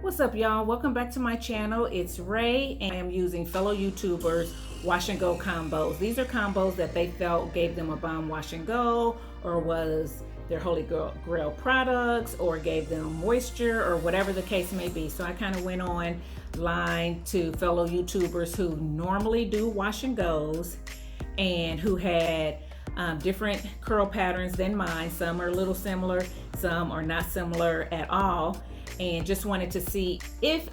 What's up, y'all? Welcome back to my channel. It's Ray, and I am using fellow YouTubers wash and go combos. These are combos that they felt gave them a bomb wash and go, or was their holy grail products, or gave them moisture, or whatever the case may be. So I kind of went online to fellow YouTubers who normally do wash and goes and who had different curl patterns than mine. Some are a little similar, some are not similar at all, and just wanted to see if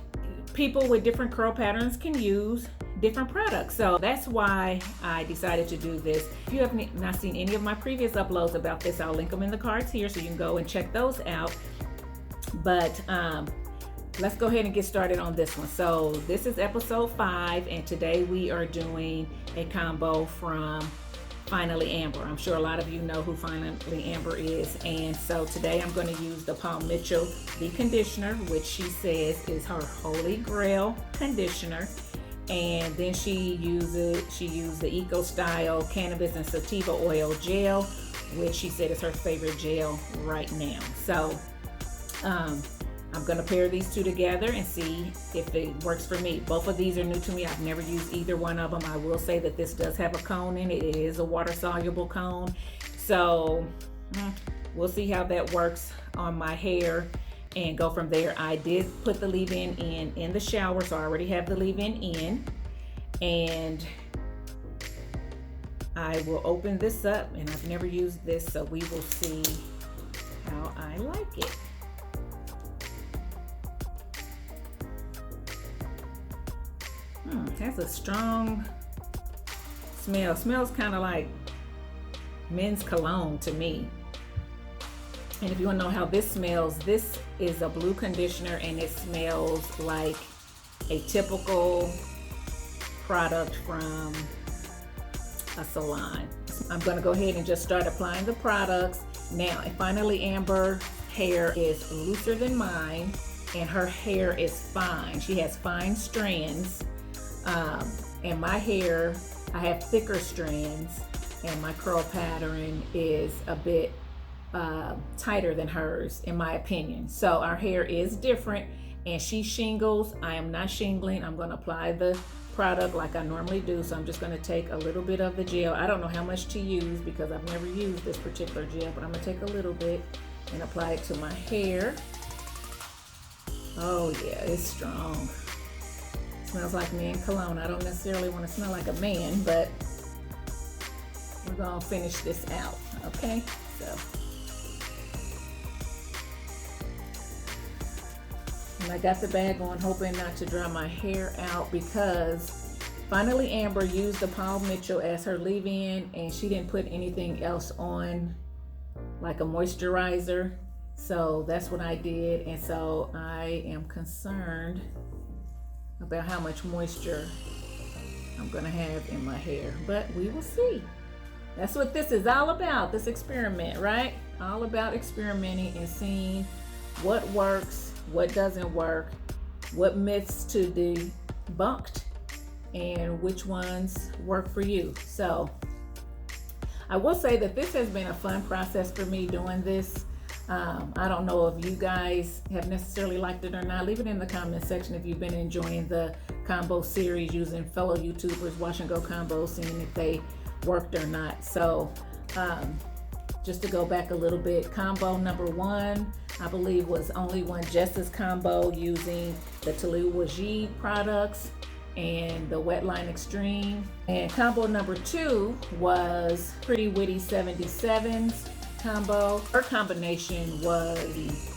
people with different curl patterns can use different products. So that's why I decided to do this. If you have not seen any of my previous uploads about this, I'll link them in the cards here so you can go and check those out. But let's go ahead and get started on this one. So this is episode 5, and today we are doing a combo from Finally Amber. I'm sure a lot of you know who Finally Amber is, and so today I'm going to use the Paul Mitchell the conditioner, which she says is her holy grail conditioner. And then she used the Eco Style Cannabis and Sativa oil gel, which she said is her favorite gel right now. So I'm going to pair these two together and see if it works for me. Both of these are new to me. I've never used either one of them. I will say that this does have a cone in it. It is a water soluble cone. So we'll see how that works on my hair and go from there. I did put the leave-in in the shower, so I already have the leave-in in. And I will open this up, and I've never used this, so we will see how I like it. Has a strong smell. Smells kind of like men's cologne to me. And if you want to know how this smells, this is a blue conditioner, and it smells like a typical product from a salon. I'm going to go ahead and just start applying the products. Now, Finally Amber hair is looser than mine, and her hair is fine. She has fine strands. And my hair, I have thicker strands, and my curl pattern is a bit tighter than hers, in my opinion. So our hair is different, and she shingles. I am not shingling. I'm going to apply the product like I normally do. So I'm just going to take a little bit of the gel. I don't know how much to use because I've never used this particular gel, but I'm going to take a little bit and apply it to my hair. Oh yeah, it's strong. Smells like man cologne. I don't necessarily want to smell like a man, but we're gonna finish this out, okay? So, and I got the bag on, hoping not to dry my hair out, because Finally Amber used the Paul Mitchell as her leave-in, and she didn't put anything else on, like a moisturizer. So that's what I did, and so I am concerned about how much moisture I'm gonna have in my hair, but we will see. That's what this is all about, this experiment, right? All about experimenting and seeing what works, what doesn't work, what myths to debunked, and which ones work for you. So I will say that this has been a fun process for me doing this. I don't know if you guys have necessarily liked it or not. Leave it in the comment section if you've been enjoying the combo series using fellow YouTubers wash and go combos, seeing if they worked or not. So just to go back a little bit, combo number 1 I believe was Only One Justice combo using the Taliwaji products and the Wetline Extreme. And combo number 2 was Pretty Witty 77's combo. Her combination was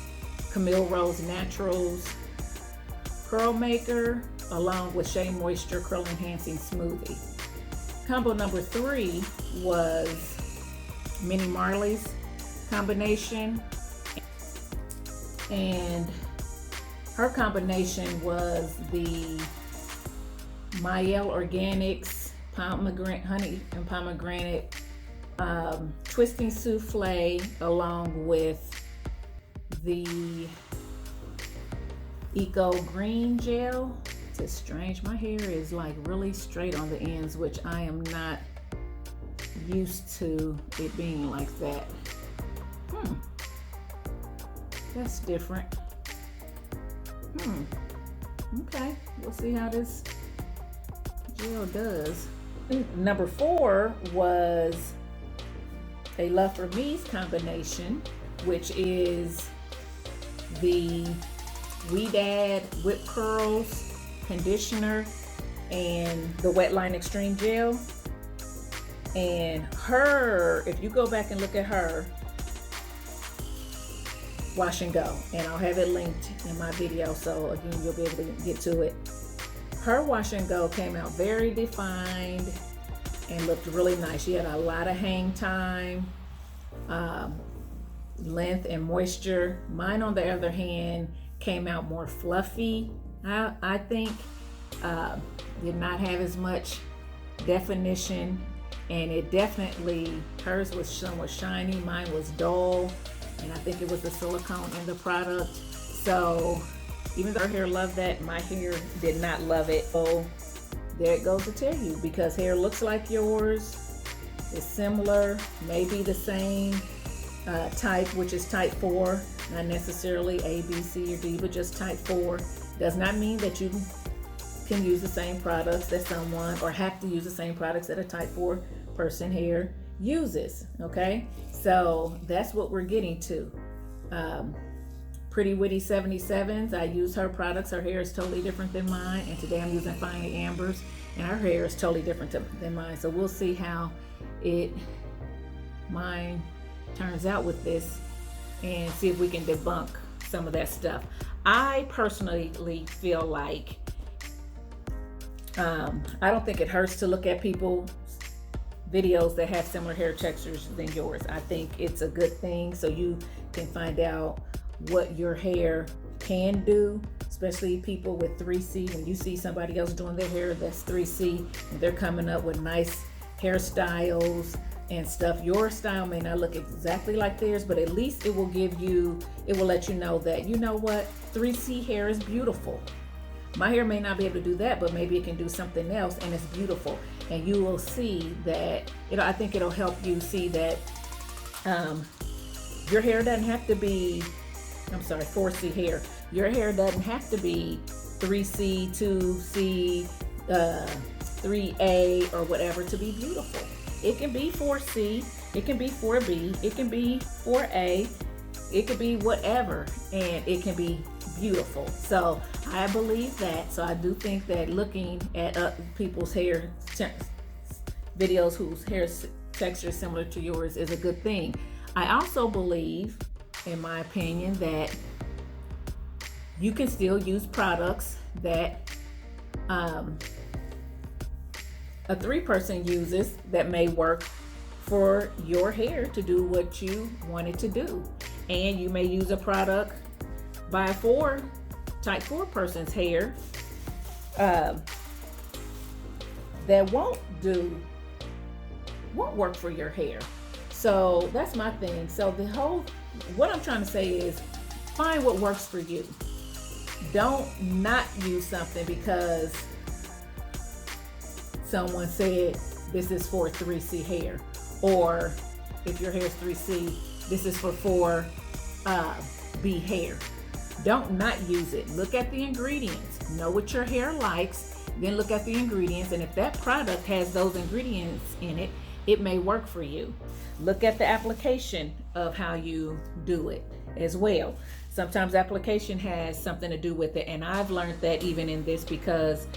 Camille Rose Naturals Curl Maker along with Shea Moisture Curl Enhancing Smoothie. Combo number 3 was Minnie Marley's combination, and her combination was the Mael Organics pomegranate honey and pomegranate twisting souffle along with the Eco Green gel. It's strange, my hair is like really straight on the ends, which I am not used to it being like that. That's different. Okay, we'll see how this gel does. Number 4 was a Love for Me's combination, which is the Weedad Whip Curls conditioner and the Wetline Extreme Gel. And her, if you go back and look at her wash and go, and I'll have it linked in my video, so again you'll be able to get to it. Her wash and go came out very defined and looked really nice. She had a lot of hang time, length and moisture. Mine, on the other hand, came out more fluffy. I think did not have as much definition, and it definitely, hers was somewhat shiny, mine was dull, and I think it was the silicone in the product. So even though her hair loved that, my hair did not love it. So there it goes to tell you, because hair looks like yours, is similar, maybe the same type, which is type 4, not necessarily A, B, C, or D, but just type 4. Does not mean that you can use the same products that someone, or have to use the same products that a type 4 person hair uses. Okay, so that's what we're getting to. Pretty Witty 77s, I use her products. Her hair is totally different than mine, and today I'm using Fine Ambers, and her hair is totally different than mine. So we'll see how mine turns out with this, and see if we can debunk some of that stuff. I personally feel like I don't think it hurts to look at people's videos that have similar hair textures than yours. I think it's a good thing, so you can find out what your hair can do, especially people with 3C. When you see somebody else doing their hair that's 3C and they're coming up with nice hairstyles and stuff, your style may not look exactly like theirs, but at least it will let you know that, you know what, 3C hair is beautiful. My hair may not be able to do that, but maybe it can do something else, and it's beautiful. And you will see that, I think it'll help you see that your hair doesn't have to be, 4C hair. Your hair doesn't have to be 3C, 2C, 3A, or whatever to be beautiful. It can be 4C, it can be 4B, it can be 4A, it could be whatever, and it can be beautiful. So I believe that. So I do think that looking at people's hair videos whose hair texture is similar to yours is a good thing. I also believe, in my opinion, that you can still use products that a 3-person uses that may work for your hair to do what you want it to do. And you may use a product by a type 4 person's hair that won't work for your hair. So that's my thing. So what I'm trying to say is, find what works for you. Don't not use something because someone said this is for 3C hair, or if your hair is 3C, this is for 4B hair. Don't not use it. Look at the ingredients. Know what your hair likes, then look at the ingredients, and if that product has those ingredients in it, it may work for you. Look at the application of how you do it as well. Sometimes application has something to do with it, and I've learned that even in this, because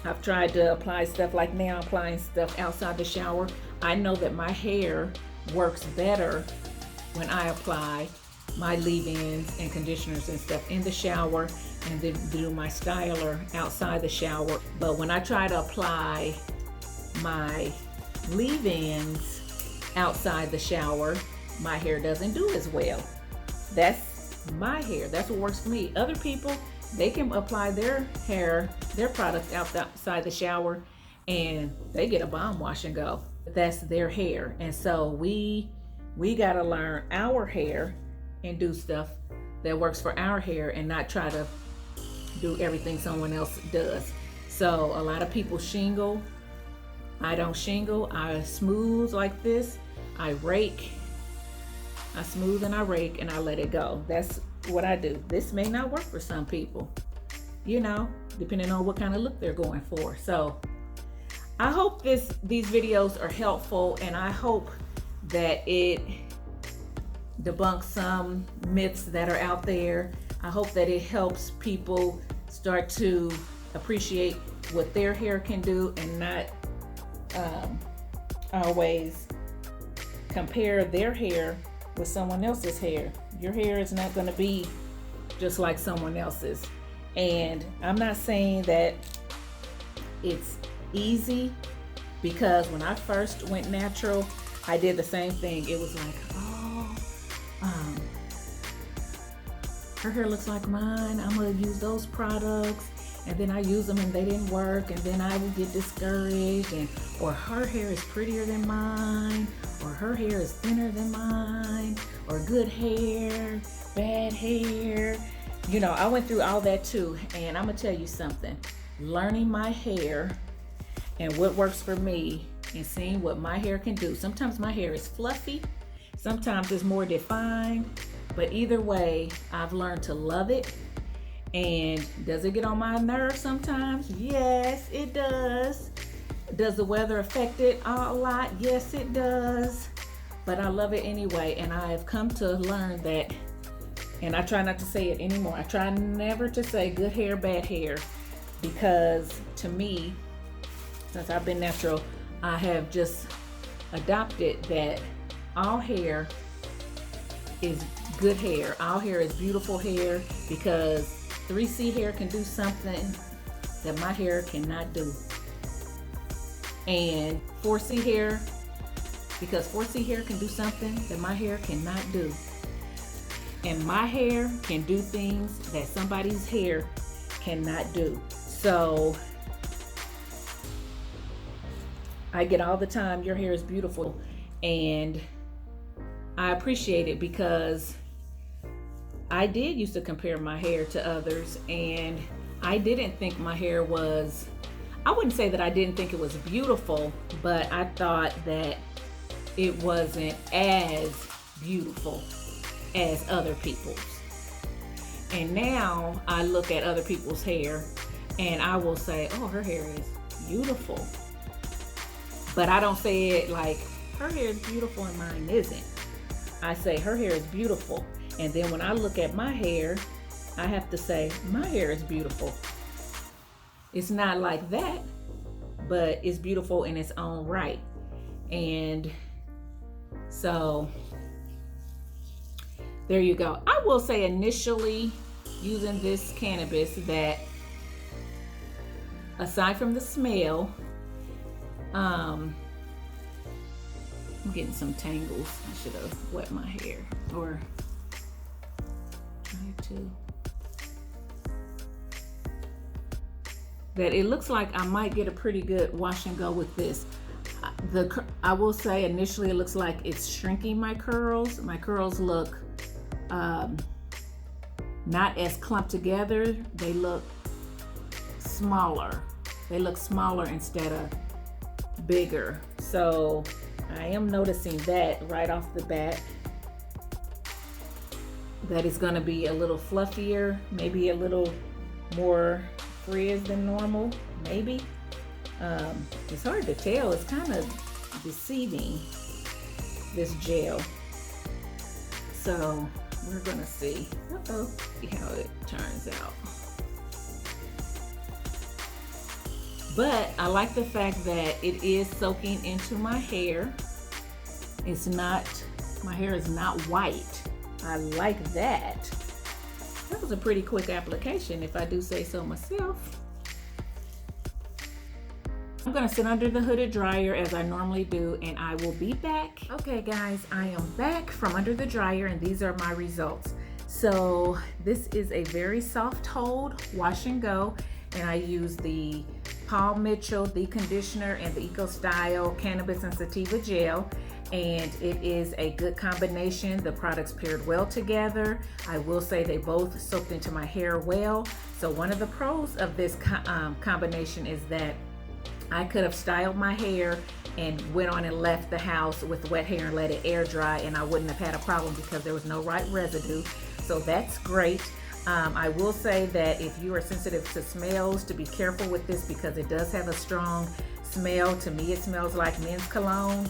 I've tried to apply stuff, like now I'm applying stuff outside the shower. I know that my hair works better when I apply my leave-ins and conditioners and stuff in the shower, and then do my styler outside the shower. But when I try to apply my leave-ins outside the shower, my hair doesn't do as well. That's my hair. That's what works for me. Other people, they can apply their products outside the shower and they get a bomb wash and go. That's their hair. And so we got to learn our hair and do stuff that works for our hair, and not try to do everything someone else does. So a lot of people shingle. I don't shingle. I smooth like this. I rake I smooth and I rake and I let it go. That's what I do. This may not work for some people, you know, depending on what kind of look they're going for. So I hope these videos are helpful, and I hope that it debunks some myths that are out there. I hope that it helps people start to appreciate what their hair can do and not always compare their hair with someone else's hair. Your hair is not going to be just like someone else's. And I'm not saying that it's easy, because when I first went natural, I did the same thing. It was like, her hair looks like mine, I'm gonna use those products, and then I use them and they didn't work, and then I would get discouraged, or her hair is prettier than mine, or her hair is thinner than mine, or good hair, bad hair. You know, I went through all that too, and I'm gonna tell you something. Learning my hair and what works for me and seeing what my hair can do. Sometimes my hair is fluffy, sometimes it's more defined, but either way, I've learned to love it. And does it get on my nerves sometimes? Yes, it does. Does the weather affect it a lot? Yes, it does. But I love it anyway, and I have come to learn that, and I try not to say it anymore. I try never to say good hair, bad hair, because to me, since I've been natural, I have just adopted that all hair is good hair. All hair is beautiful hair, because 3C hair can do something that my hair cannot do. And 4C hair, because 4C hair can do something that my hair cannot do. And my hair can do things that somebody's hair cannot do. So I get all the time, your hair is beautiful, and I appreciate it, because I did used to compare my hair to others, and I didn't think my hair was, I wouldn't say that I didn't think it was beautiful, but I thought that it wasn't as beautiful as other people's. And now I look at other people's hair and I will say, oh, her hair is beautiful. But I don't say it like, her hair is beautiful and mine isn't. I say her hair is beautiful. And then when I look at my hair, I have to say, my hair is beautiful. It's not like that, but it's beautiful in its own right. And so there you go. I will say initially using this cannabis that aside from the smell, I'm getting some tangles. I should have wet my hair or tried to. That it looks like I might get a pretty good wash and go with this. I will say initially it looks like it's shrinking my curls. My curls look not as clumped together. They look smaller. They look smaller instead of bigger. So I am noticing that right off the bat, that it's going to be a little fluffier, maybe a little more frizz than normal, maybe. It's hard to tell. It's kind of deceiving, this gel. So we're gonna see. See how it turns out. But I like the fact that it is soaking into my hair. It's not, my hair is not white. I like that. That was a pretty quick application, if I do say so myself. I'm gonna sit under the hooded dryer as I normally do, and I will be back. Okay guys, I am back from under the dryer, and these are my results. So this is a very soft hold wash and go, and I use the Paul Mitchell, the conditioner, and the Eco Style Cannabis and Sativa gel. And it is a good combination. The products paired well together. I will say they both soaked into my hair well. So one of the pros of this combination is that I could have styled my hair and went on and left the house with wet hair and let it air dry, and I wouldn't have had a problem because there was no white residue. So that's great. I will say that if you are sensitive to smells, to be careful with this because it does have a strong smell. To me, it smells like men's cologne.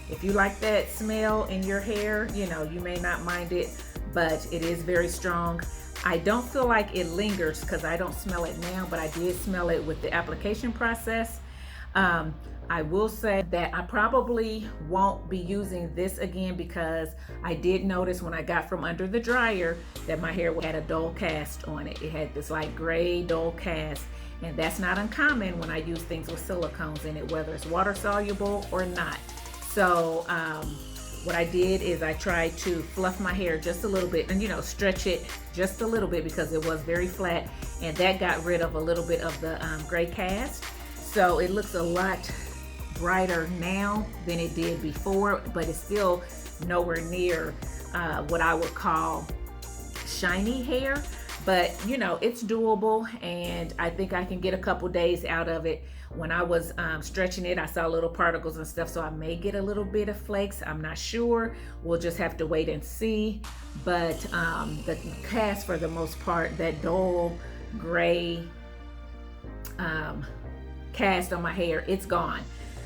If you like that smell in your hair, you know, you may not mind it, but it is very strong. I don't feel like it lingers because I don't smell it now, but I did smell it with the application process. I will say that I probably won't be using this again because I did notice when I got from under the dryer that my hair had a dull cast on it. It had this like gray dull cast, and that's not uncommon when I use things with silicones in it, whether it's water soluble or not. So what I did is I tried to fluff my hair just a little bit and, you know, stretch it just a little bit because it was very flat, and that got rid of a little bit of the gray cast. So it looks a lot brighter now than it did before, but it's still nowhere near what I would call shiny hair. But you know, it's doable, and I think I can get a couple days out of it. When I was stretching it, I saw little particles and stuff, so I may get a little bit of flakes. I'm not sure. We'll just have to wait and see. But the cast, for the most part, that dull gray cast on my hair, it's gone.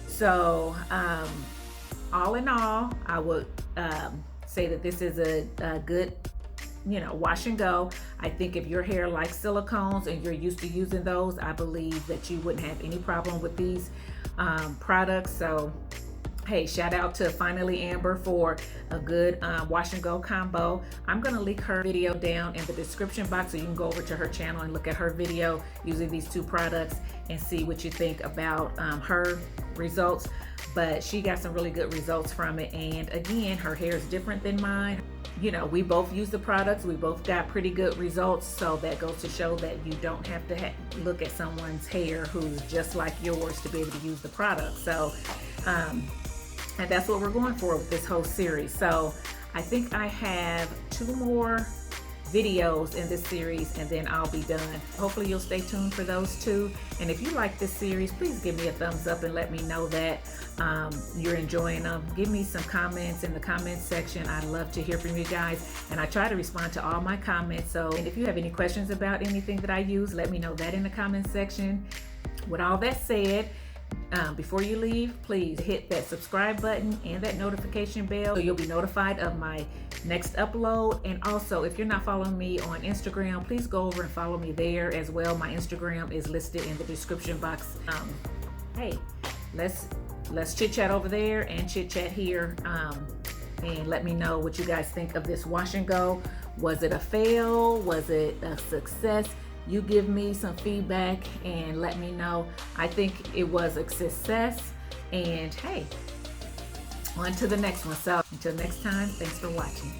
So all in all, I would say that this is a good, you know, wash and go. I think if your hair likes silicones and you're used to using those, I believe that you wouldn't have any problem with these products. So hey, shout out to Finally Amber for a good wash and go combo. I'm gonna link her video down in the description box so you can go over to her channel and look at her video using these two products and see what you think about her results. But she got some really good results from it, and again, her hair is different than mine. You know, we both use the products, we both got pretty good results, so that goes to show that you don't have to look at someone's hair who's just like yours to be able to use the product. So and that's what we're going for with this whole series. So I think I have 2 more videos in this series and then I'll be done. Hopefully you'll stay tuned for those 2. And if you like this series, please give me a thumbs up and let me know that you're enjoying them. Give me some comments in the comments section. I'd love to hear from you guys, and I try to respond to all my comments. So, and if you have any questions about anything that I use, let me know that in the comments section. With all that said, before you leave, please hit that subscribe button and that notification bell so you'll be notified of my next upload. And also, if you're not following me on Instagram, please go over and follow me there as well. My Instagram is listed in the description box. Hey, let's chit chat over there and chit chat here, and let me know what you guys think of this wash and go. Was it a fail? Was it a success? You give me some feedback and let me know. I think it was a success, and hey, on to the next one. So until next time, thanks for watching.